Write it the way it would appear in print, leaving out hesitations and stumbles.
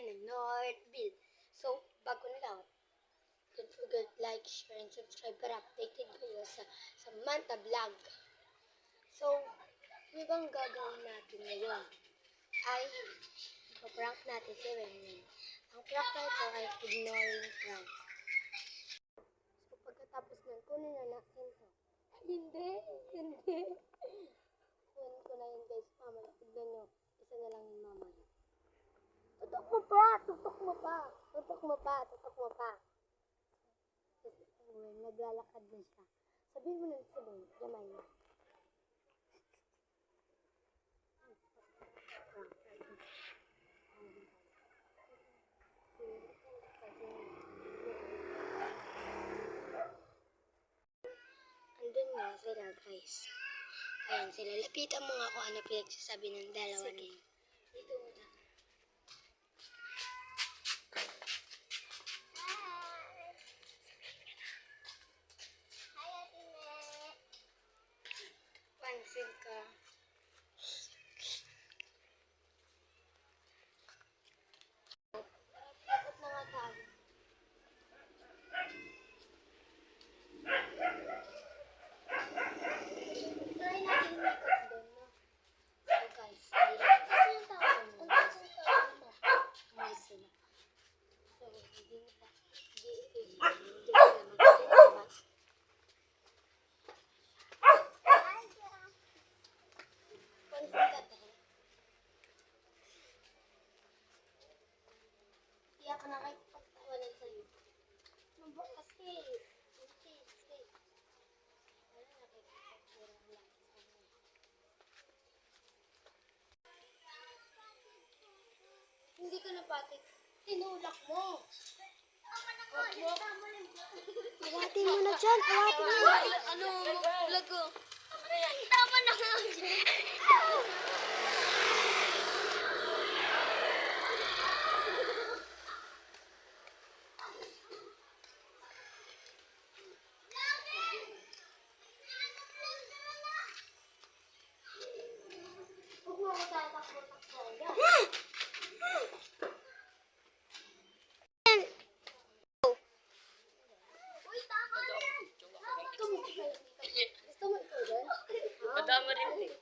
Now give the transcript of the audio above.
ng Northville. So, bago na lang, don't forget like, share, and subscribe para updated kayo sa Samantha Vlog. So, ano bang gagawin natin ngayon? Ay, ipaprank natin si Wenwen. Ang prank na ito ay ignoring prank. So, pagkatapos nun, kunin na natin ito. Hindi. Kunin ko na yun guys, mamaya. Tignan nyo, isa na lang yung mamaya. Tutok mo pa. Naglalakad na siya. Sabihin mo na sa Boy, gamay mo. Andun nga sila guys. Ayan sila. Lapitan mo nga kung ano pinagsasabi ng dalawa niya. Dito muna. Pansin ka. Takot na nga tayo. Try natin yung makeup doon, no? So guys, kasi yung tao mo. May sila. So, hindi sila magtindabat. Hindi ako nakikipagtawanan sa'yo. Ano ba kasi? Wala nakikipagtawanan lang sa'yo. Hindi ka napatik. Tinulak mo. Awatin mo na dyan. Awatin mo. Ano, vlog ko. Tama na nga. Huwag mo ako tatakbo-takbo. Uy, tama yan. Gusto mo ikaw din? Madama rin eh.